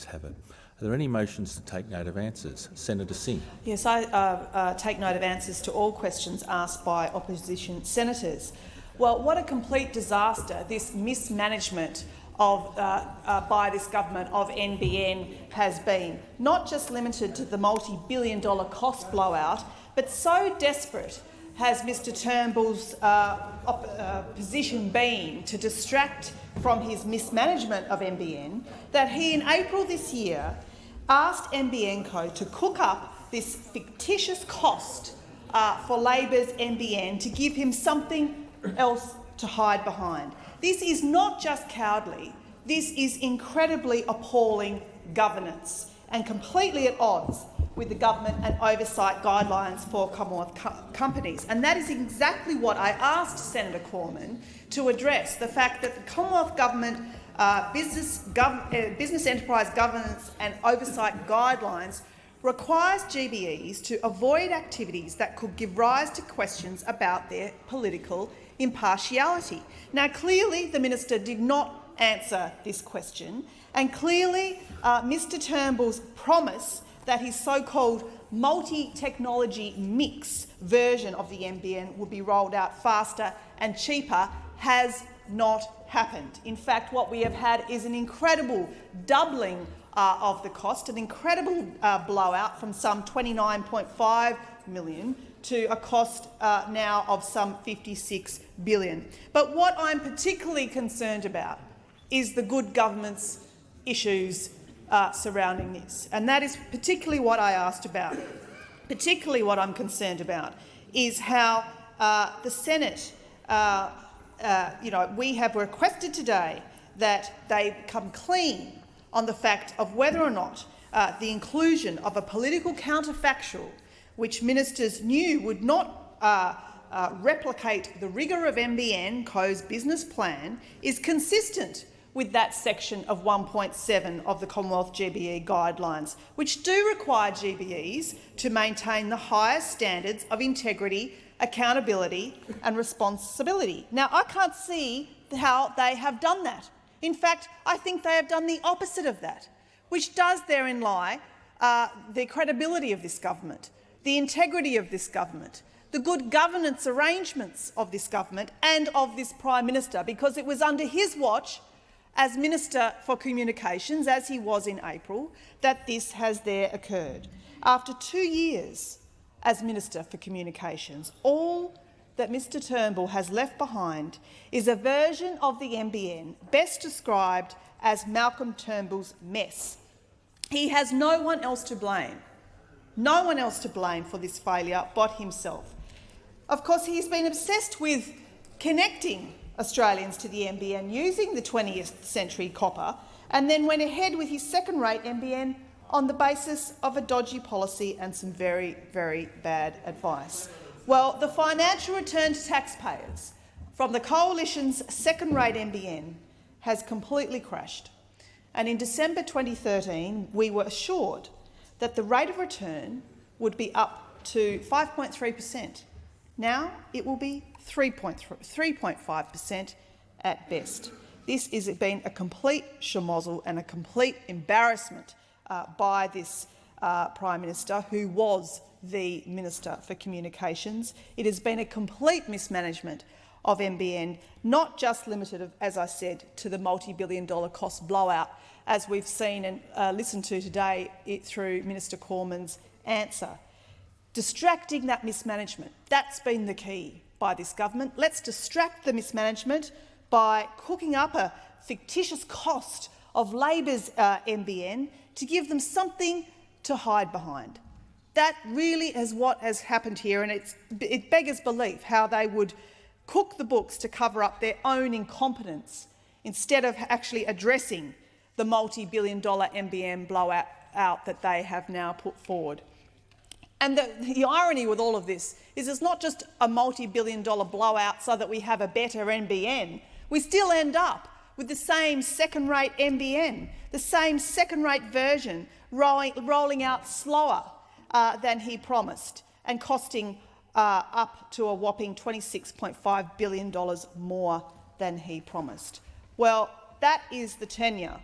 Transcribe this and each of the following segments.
ayes have it. Are there any motions to take note of answers? Senator Singh. Yes, I take note of answers to all questions asked by opposition senators. Well, what a complete disaster this mismanagement of, by this government of NBN has been. Not just limited to the multi-billion-dollar cost blowout, but so desperate has Mr Turnbull's position been to distract from his mismanagement of NBN that he, in April this year, asked NBN Co to cook up this fictitious cost for Labor's NBN to give him something else to hide behind. This is not just cowardly, this is incredibly appalling governance and completely at odds with the government and oversight guidelines for Commonwealth companies. And that is exactly what I asked Senator Cormann to address, the fact that the Commonwealth Government business enterprise governance and oversight guidelines requires GBEs to avoid activities that could give rise to questions about their political impartiality. Now, clearly the minister did not answer this question, and clearly Mr Turnbull's promise that his so-called multi-technology mix version of the NBN would be rolled out faster and cheaper has not happened. In fact, what we have had is an incredible doubling of the cost, an incredible blowout from some $29.5 million to a cost now of some $56 billion. But what I'm particularly concerned about is the good governance issues surrounding this, and that is particularly what I asked about. Particularly what I'm concerned about is how the Senate, we have requested today that they come clean on the fact of whether or not the inclusion of a political counterfactual, which ministers knew would not replicate the rigour of NBN Co's business plan, is consistent with that section of 1.7 of the Commonwealth GBE guidelines, which do require GBEs to maintain the highest standards of integrity, accountability and responsibility. Now, I can't see how they have done that. In fact, I think they have done the opposite of that, which does therein lie the credibility of this government, the integrity of this government, the good governance arrangements of this government and of this Prime Minister, because it was under his watch as Minister for Communications, as he was in April, that this has there occurred. After 2 years as Minister for Communications, all that Mr Turnbull has left behind is a version of the NBN best described as Malcolm Turnbull's mess. He has no one else to blame. No one else to blame for this failure but himself. Of course, he's been obsessed with connecting Australians to the NBN using the 20th century copper, and then went ahead with his second-rate NBN on the basis of a dodgy policy and some very, very bad advice. Well, the financial return to taxpayers from the Coalition's second-rate NBN has completely crashed, and in December 2013 we were assured that the rate of return would be up to 5.3%. Now it will be 3.5% at best. This has been a complete schmozzle and a complete embarrassment by this Prime Minister, who was the Minister for Communications. It has been a complete mismanagement of NBN, not just limited, as I said, to the multi-billion-dollar cost blowout, as we've seen and listened to today through Minister Cormann's answer. Distracting that mismanagement, that's been the key by this government. Let's distract the mismanagement by cooking up a fictitious cost of Labor's NBN to give them something to hide behind. That really is what has happened here, and it beggars belief how they would cook the books to cover up their own incompetence instead of actually addressing the multi-billion-dollar NBN blowout that they have now put forward. And the irony with all of this is it's not just a multi-billion-dollar blowout so that we have a better NBN. We still end up with the same second-rate NBN, the same second-rate version rolling out slower than he promised and costing up to a whopping $26.5 billion more than he promised. Well, that is the tenure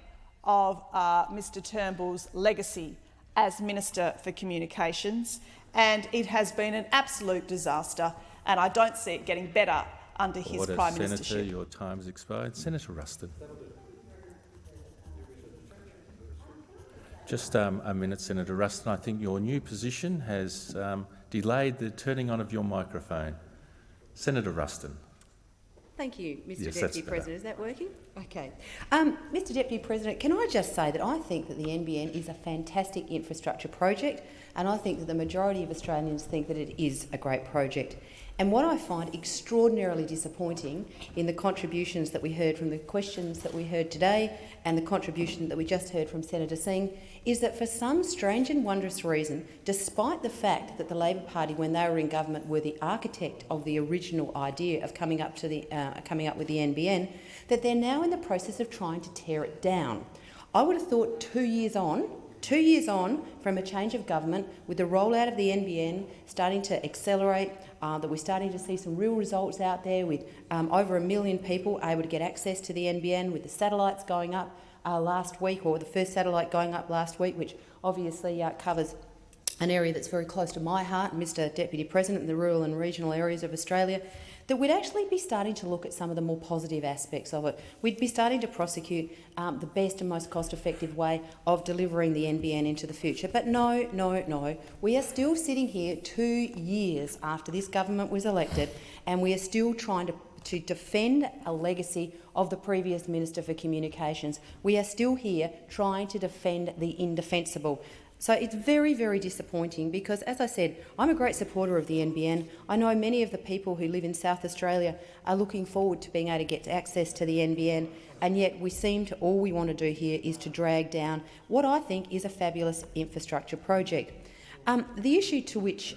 of Mr Turnbull's legacy as Minister for Communications, and it has been an absolute disaster, and I don't see it getting better under his Prime Ministership. Senator, your time has expired. Senator Ruston. Just a minute, Senator Ruston. I think your new position has delayed the turning on of your microphone. Senator Ruston. Thank you, Mr Yes, Deputy President. Is that working? Okay. Mr Deputy President, can I just say that I think that the NBN is a fantastic infrastructure project, and I think that the majority of Australians think that it is a great project. And what I find extraordinarily disappointing in the contributions that we heard from the questions that we heard today and the contribution that we just heard from Senator Singh is that for some strange and wondrous reason, despite the fact that the Labor Party, when they were in government, were the architect of the original idea of coming up with the NBN, that they're now in the process of trying to tear it down. I would have thought 2 years on from a change of government, with the rollout of the NBN starting to accelerate, that we're starting to see some real results out there with over 1 million people able to get access to the NBN, with the satellites going up last week, or the first satellite going up last week, which obviously covers an area that's very close to my heart, Mr Deputy President, in the rural and regional areas of Australia, that we'd actually be starting to look at some of the more positive aspects of it. We'd be starting to prosecute the best and most cost-effective way of delivering the NBN into the future. But no. We are still sitting here 2 years after this government was elected, and we are still trying to defend a legacy of the previous Minister for Communications. We are still here trying to defend the indefensible. So it's very, very disappointing because, as I said, I'm a great supporter of the NBN. I know many of the people who live in South Australia are looking forward to being able to get access to the NBN, and yet all we want to do here is to drag down what I think is a fabulous infrastructure project. The issue to which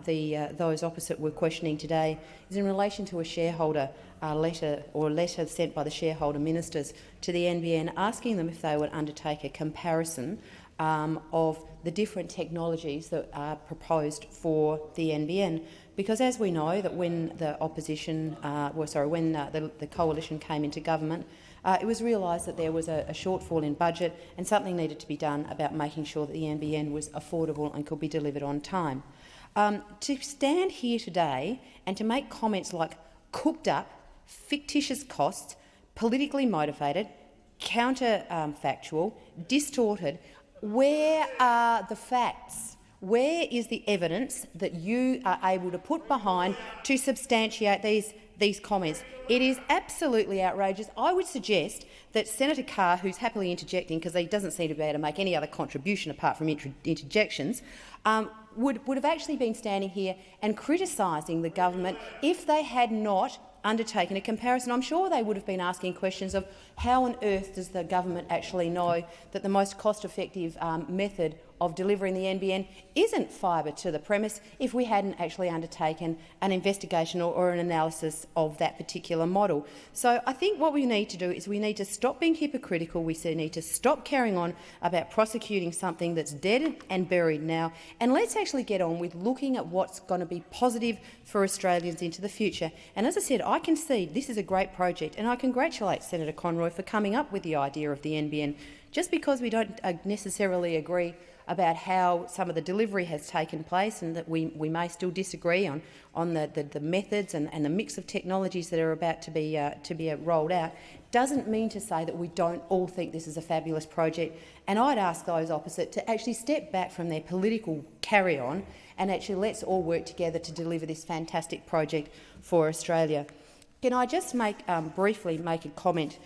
those opposite were questioning today is in relation to a shareholder letter sent by the shareholder ministers to the NBN asking them if they would undertake a comparison of the different technologies that are proposed for the NBN, because as we know that when the the coalition came into government, it was realised that there was a shortfall in budget and something needed to be done about making sure that the NBN was affordable and could be delivered on time. To stand here today and to make comments like cooked up, fictitious costs, politically motivated, counterfactual, distorted, where are the facts? Where is the evidence that you are able to put behind to substantiate these comments? It is absolutely outrageous. I would suggest that Senator Carr, who's happily interjecting because he doesn't seem to be able to make any other contribution apart from interjections, would have actually been standing here and criticising the government if they had not undertaken a comparison. I'm sure they would have been asking questions of how on earth does the government actually know that the most cost-effective method of delivering the NBN isn't fibre to the premise if we hadn't actually undertaken an investigation or an analysis of that particular model. So I think what we need to do is we need to stop being hypocritical. We need to stop carrying on about prosecuting something that's dead and buried now, and let's actually get on with looking at what's going to be positive for Australians into the future. And as I said, I concede this is a great project, and I congratulate Senator Conroy for coming up with the idea of the NBN. Just because we don't necessarily agree about how some of the delivery has taken place, and that we may still disagree on the methods and the mix of technologies that are about to be rolled out, doesn't mean to say that we don't all think this is a fabulous project. And I'd ask those opposite to actually step back from their political carry-on and actually let's all work together to deliver this fantastic project for Australia. Can I just briefly make a comment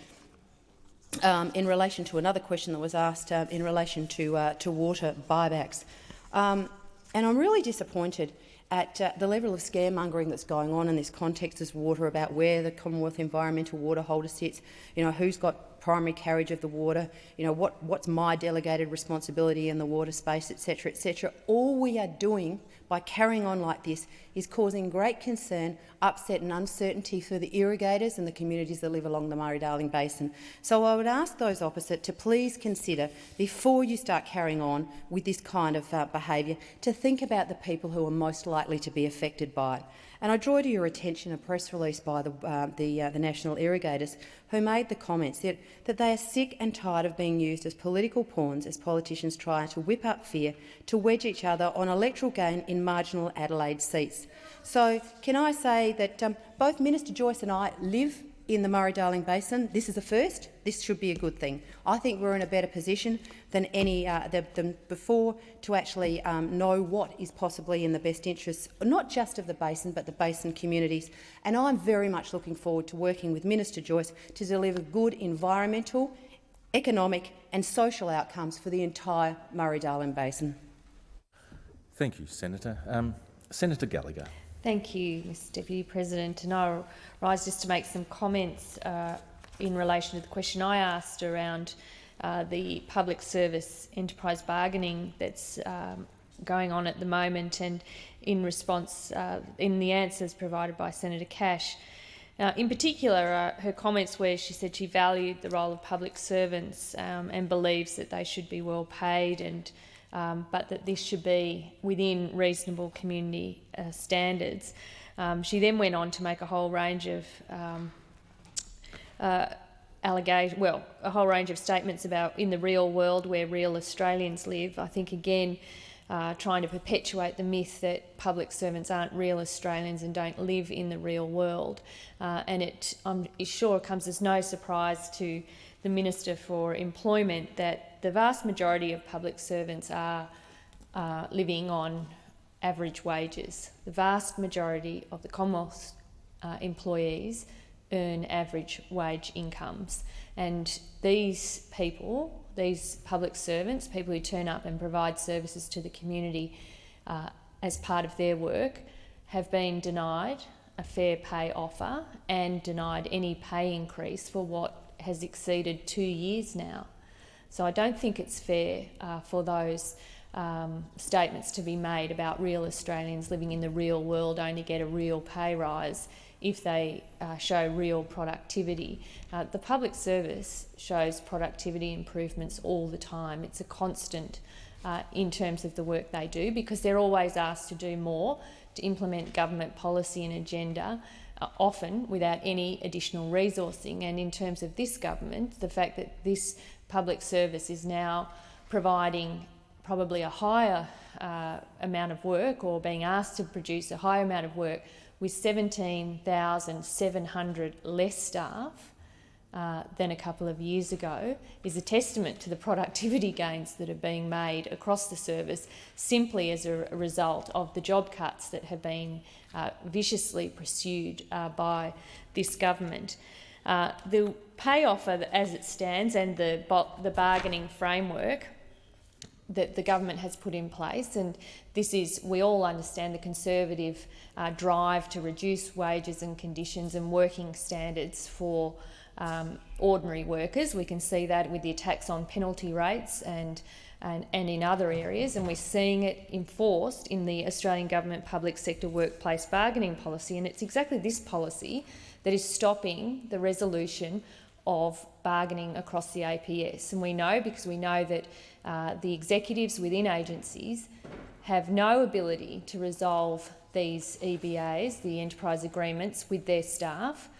in relation to another question that was asked in relation to water buybacks? And I'm really disappointed at the level of scaremongering that's going on in this context as water, about where the Commonwealth Environmental Water Holder sits, who's got primary carriage of the water, what's my delegated responsibility in the water space, etc., etc. All we are doing by carrying on like this is causing great concern, upset and uncertainty for the irrigators and the communities that live along the Murray-Darling Basin. So I would ask those opposite to please consider, before you start carrying on with this kind of behaviour, to think about the people who are most likely to be affected by it. And I draw to your attention a press release by the national irrigators, who made the comments that they are sick and tired of being used as political pawns as politicians try to whip up fear to wedge each other on electoral gain in marginal Adelaide seats. So can I say that both Minister Joyce and I live in the Murray-Darling Basin. This is a first. This should be a good thing. I think we're in a better position than than before to actually know what is possibly in the best interests, not just of the basin, but the basin communities. And I'm very much looking forward to working with Minister Joyce to deliver good environmental, economic and social outcomes for the entire Murray-Darling Basin. Thank you, Senator. Senator Gallagher. Thank you, Mr Deputy President. And I'll rise just to make some comments in relation to the question I asked around the public service enterprise bargaining that's going on at the moment, and in response, in the answers provided by Senator Cash. In particular, her comments where she said she valued the role of public servants and believes that they should be well paid, and but that this should be within reasonable community standards. She then went on to make a whole range of a whole range of statements about in the real world where real Australians live. I think again, trying to perpetuate the myth that public servants aren't real Australians and don't live in the real world. And I'm sure it comes as no surprise to the Minister for Employment that the vast majority of public servants are living on average wages. The vast majority of the Commonwealth employees earn average wage incomes. And these people, these public servants, people who turn up and provide services to the community as part of their work, have been denied a fair pay offer and denied any pay increase for what has exceeded 2 years now. So I don't think it's fair for those statements to be made about real Australians living in the real world only get a real pay rise if they show real productivity. The public service shows productivity improvements all the time. It's a constant in terms of the work they do, because they're always asked to do more to implement government policy and agenda, often without any additional resourcing. And in terms of this government, the fact that this public service is now providing probably a higher amount of work, or being asked to produce a higher amount of work with 17,700 less staff than a couple of years ago, is a testament to the productivity gains that are being made across the service simply as a result of the job cuts that have been viciously pursued by this government. The pay offer as it stands and the bargaining framework that the government has put in place, and this is, we all understand the Conservative drive to reduce wages and conditions and working standards for ordinary workers. We can see that with the attacks on penalty rates and in other areas, and we're seeing it enforced in the Australian Government Public Sector Workplace Bargaining Policy, and it's exactly this policy that is stopping the resolution of bargaining across the APS. And we know, because we know that the executives within agencies have no ability to resolve these EBAs, the enterprise agreements, with their staff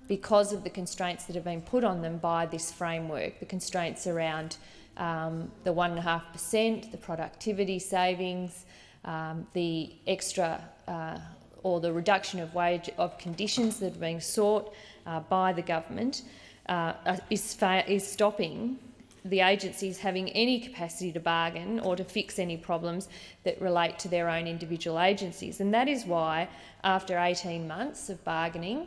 because of the constraints that have been put on them by this framework, the constraints around the 1.5%, the productivity savings, the extra or the reduction of wage of conditions that are being sought by the government is stopping the agencies having any capacity to bargain or to fix any problems that relate to their own individual agencies. And that is why, after 18 months of bargaining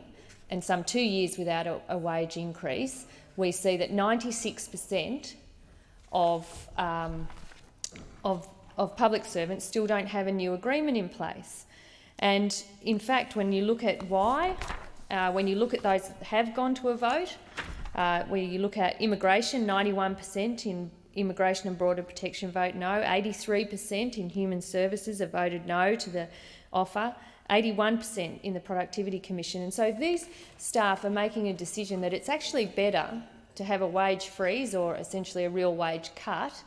and some 2 years without a wage increase, we see that 96% of public servants still don't have a new agreement in place. And in fact, when you look at why, when you look at those that have gone to a vote, where you look at immigration, 91% in immigration and border protection vote no, 83% in human services have voted no to the offer, 81% in the Productivity Commission. And so these staff are making a decision that it's actually better to have a wage freeze, or essentially a real wage cut,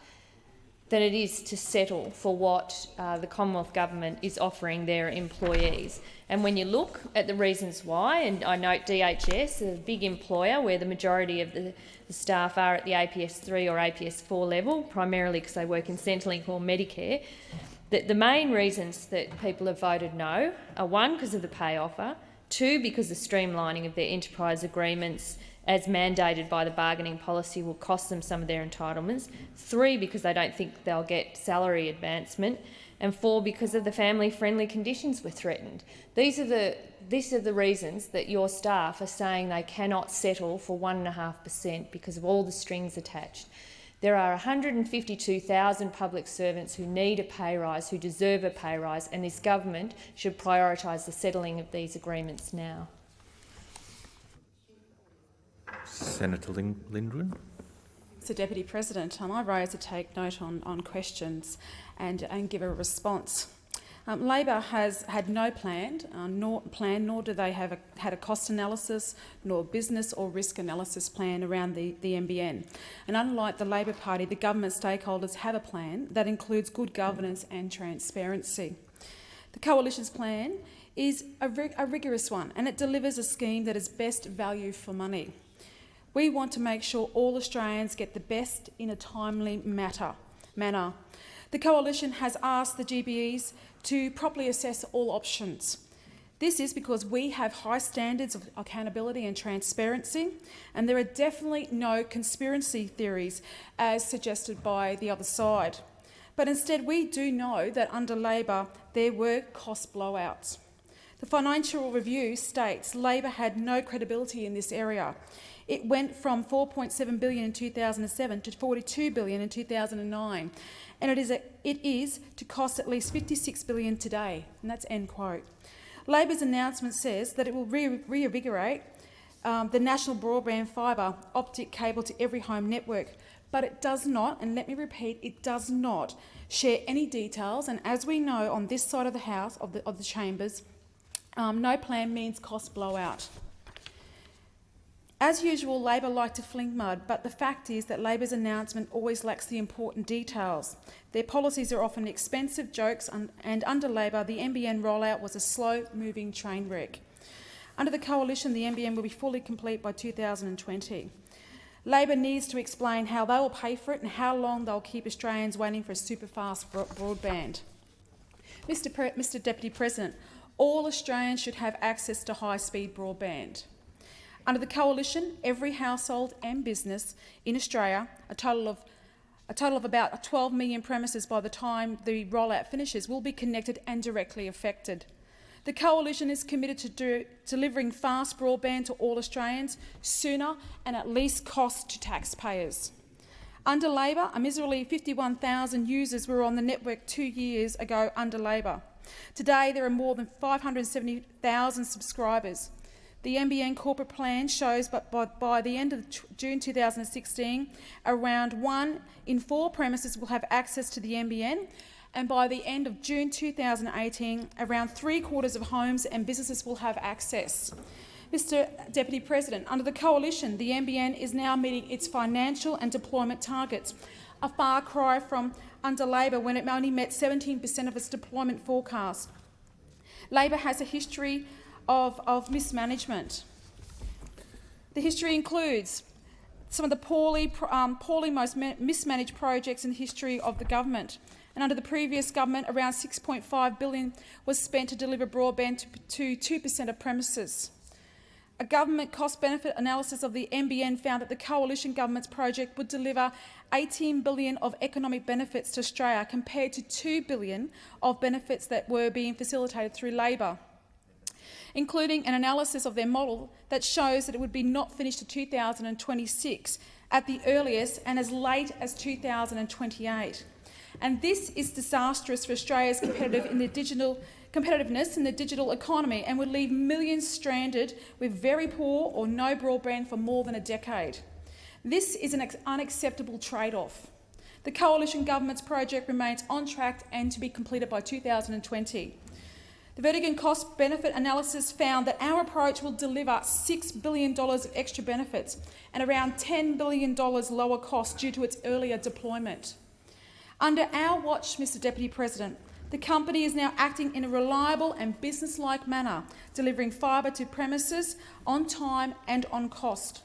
than it is to settle for what the Commonwealth Government is offering their employees. And when you look at the reasons why, and I note DHS, a big employer where the majority of the staff are at the APS 3 or APS 4 level, primarily because they work in Centrelink or Medicare, that the main reasons that people have voted no are 1, because of the pay offer, 2, because the streamlining of their enterprise agreements as mandated by the bargaining policy will cost them some of their entitlements, 3, because they don't think they'll get salary advancement, and 4, because of the family-friendly conditions were threatened. These are the reasons that your staff are saying they cannot settle for 1.5% because of all the strings attached. There are 152,000 public servants who need a pay rise, who deserve a pay rise, and this government should prioritise the settling of these agreements now. Senator Lindgren. Mr Deputy President, I rise to take note on questions and give a response. Labor has had no plan, nor do they have had a cost analysis, nor business or risk analysis plan around the NBN. And unlike the Labor Party, the government stakeholders have a plan that includes good governance and transparency. The Coalition's plan is a rigorous one, and it delivers a scheme that is best value for money. We want to make sure all Australians get the best in a timely manner. The Coalition has asked the GBEs to properly assess all options. This is because we have high standards of accountability and transparency, and there are definitely no conspiracy theories as suggested by the other side. But instead, we do know that under Labor there were cost blowouts. The Financial Review states Labor had no credibility in this area. It went from $4.7 billion in 2007 to $42 billion in 2009, and it is to cost at least $56 billion today, and that's end quote. Labor's announcement says that it will reinvigorate the national broadband fibre optic cable to every home network, but it does not, and let me repeat, it does not share any details, and as we know on this side of the House, of the chambers, no plan means cost blowout. As usual, Labor like to fling mud, but the fact is that Labor's announcement always lacks the important details. Their policies are often expensive jokes, and under Labor, the NBN rollout was a slow-moving train wreck. Under the Coalition, the NBN will be fully complete by 2020. Labor needs to explain how they will pay for it and how long they'll keep Australians waiting for a super-fast broadband. Mr Deputy President, all Australians should have access to high-speed broadband. Under the Coalition, every household and business in Australia, a total of about 12 million premises by the time the rollout finishes, will be connected and directly affected. The Coalition is committed to delivering fast broadband to all Australians sooner and at least cost to taxpayers. Under Labor, a miserly 51,000 users were on the network 2 years ago under Labor. Today, there are more than 570,000 subscribers. The NBN corporate plan shows that by the end of June 2016, around 1 in 4 premises will have access to the NBN, and by the end of June 2018, around 3/4 of homes and businesses will have access. Mr Deputy President, under the Coalition, the NBN is now meeting its financial and deployment targets, a far cry from under Labor when it only met 17% of its deployment forecast. Labor has a history of mismanagement. The history includes some of the poorly most mismanaged projects in the history of the government. And under the previous government, around $6.5 billion was spent to deliver broadband to 2% of premises. A government cost-benefit analysis of the NBN found that the Coalition government's project would deliver $18 billion of economic benefits to Australia compared to $2 billion of benefits that were being facilitated through Labor, including an analysis of their model that shows that it would be not finished to 2026 at the earliest and as late as 2028. And this is disastrous for Australia's competitiveness in the digital economy and would leave millions stranded with very poor or no broadband for more than a decade. This is an unacceptable trade-off. The Coalition government's project remains on track and to be completed by 2020. The Vertigan cost-benefit analysis found that our approach will deliver $6 billion of extra benefits and around $10 billion lower costs due to its earlier deployment. Under our watch, Mr Deputy President, the company is now acting in a reliable and business-like manner, delivering fibre to premises on time and on cost.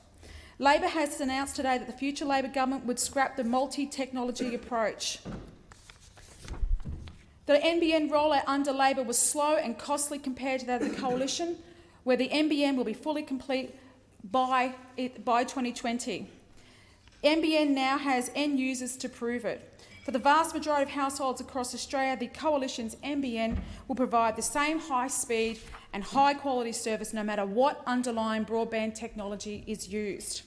Labor has announced today that the future Labor government would scrap the multi-technology approach. The NBN rollout under Labor was slow and costly compared to that of the Coalition, where the NBN will be fully complete by 2020. NBN now has end users to prove it. For the vast majority of households across Australia, the Coalition's NBN will provide the same high speed and high quality service no matter what underlying broadband technology is used.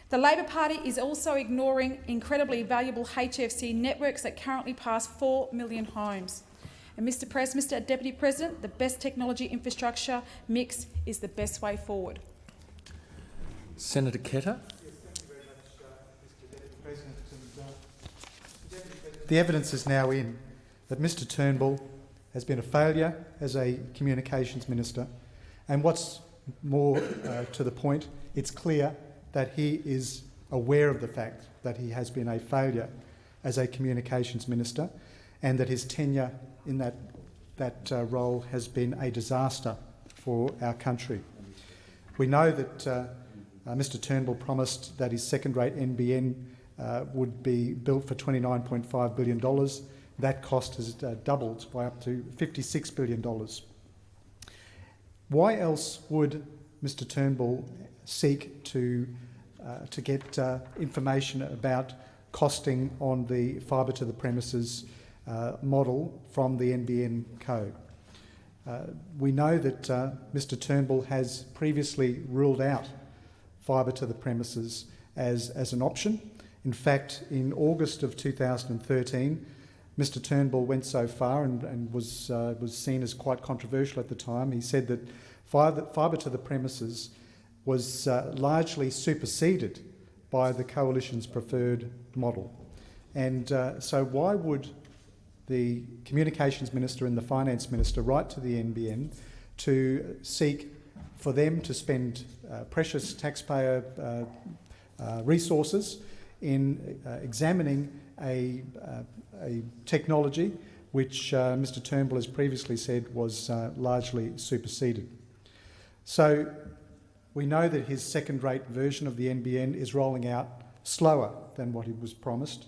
The Labor Party is also ignoring incredibly valuable HFC networks that currently pass 4 million homes. And Mr Deputy President, the best technology infrastructure mix is the best way forward. Senator Ketter. The evidence is now in that Mr Turnbull has been a failure as a communications minister, and what's more to the point, it's clear that he is aware of the fact that he has been a failure as a communications minister and that his tenure in that role has been a disaster for our country. We know that Mr Turnbull promised that his second-rate NBN would be built for $29.5 billion. That cost has doubled by up to $56 billion. Why else would Mr Turnbull seek to get information about costing on the fibre to the premises model from the NBN Co? We know that Mr Turnbull has previously ruled out fibre to the premises as an option. In fact, in August of 2013, Mr Turnbull went so far and was seen as quite controversial at the time. He said that fibre to the premises was largely superseded by the Coalition's preferred model. And so why would the Communications Minister and the Finance Minister write to the NBN to seek for them to spend precious taxpayer resources in examining a technology which Mr Turnbull has previously said was largely superseded? So we know that his second-rate version of the NBN is rolling out slower than what he was promised,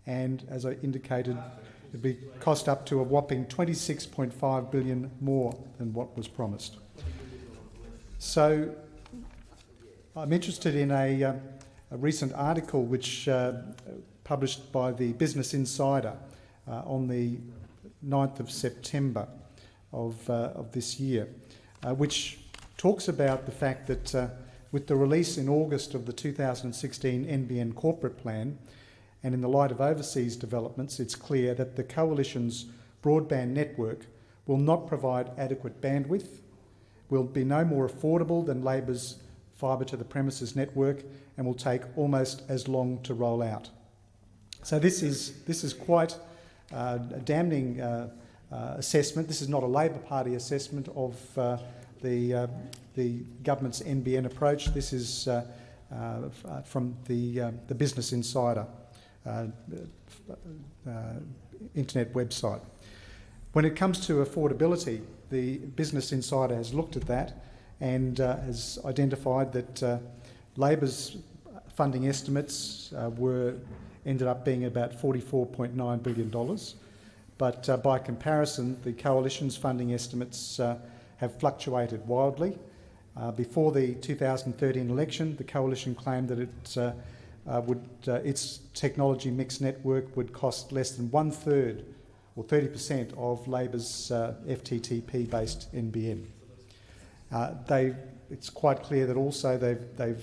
and as I indicated, it will cost up to a whopping $26.5 billion more than what was promised. So I'm interested in a recent article which published by the Business Insider on the 9th of September of this year, which talks about the fact that with the release in August of the 2016 NBN corporate plan, and in the light of overseas developments, it's clear that the Coalition's broadband network will not provide adequate bandwidth, will be no more affordable than Labor's fibre to the premises network, and will take almost as long to roll out. So this is quite a damning assessment. This is not a Labor Party assessment of the government's NBN approach. This is from the Business Insider internet website. When it comes to affordability, the Business Insider has looked at that and has identified that Labor's funding estimates ended up being about $44.9 billion, but by comparison, the Coalition's funding estimates have fluctuated wildly. Before the 2013 election, the Coalition claimed that its technology mix network would cost less than 1/3 or 30% of Labor's FTTP-based NBN. It's quite clear that also they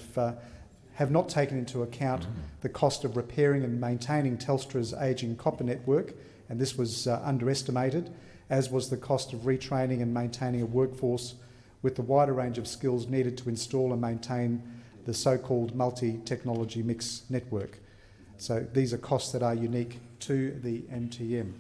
have not taken into account the cost of repairing and maintaining Telstra's ageing copper network, and this was underestimated, as was the cost of retraining and maintaining a workforce with the wider range of skills needed to install and maintain the so-called multi-technology mix network. So these are costs that are unique to the MTM.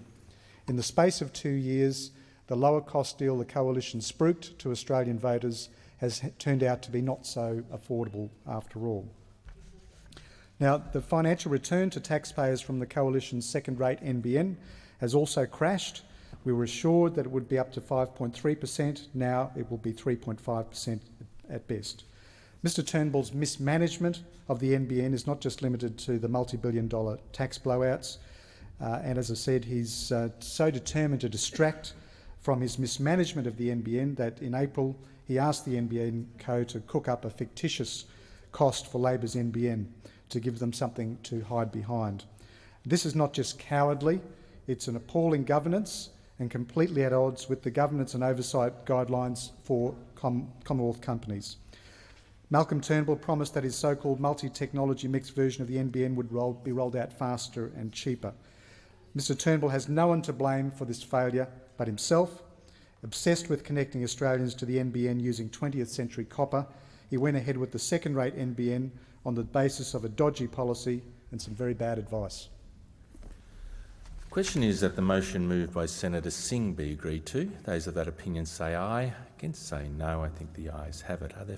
In the space of 2 years, the lower cost deal the Coalition spruiked to Australian voters has turned out to be not so affordable after all. Now, the financial return to taxpayers from the Coalition's second-rate NBN has also crashed. We were assured that it would be up to 5.3%. Now it will be 3.5% at best. Mr Turnbull's mismanagement of the NBN is not just limited to the multi-billion-dollar tax blowouts, and as I said, he's so determined to distract from his mismanagement of the NBN that in April he asked the NBN Co to cook up a fictitious cost for Labor's NBN to give them something to hide behind. This is not just cowardly, it's an appalling governance and completely at odds with the governance and oversight guidelines for Commonwealth companies. Malcolm Turnbull promised that his so-called multi-technology mixed version of the NBN would be rolled out faster and cheaper. Mr Turnbull has no one to blame for this failure but himself. Obsessed with connecting Australians to the NBN using 20th century copper, he went ahead with the second-rate NBN on the basis of a dodgy policy and some very bad advice. The question is that the motion moved by Senator Singh be agreed to. Those of that opinion say aye. Against say no. I think the ayes have it. Are there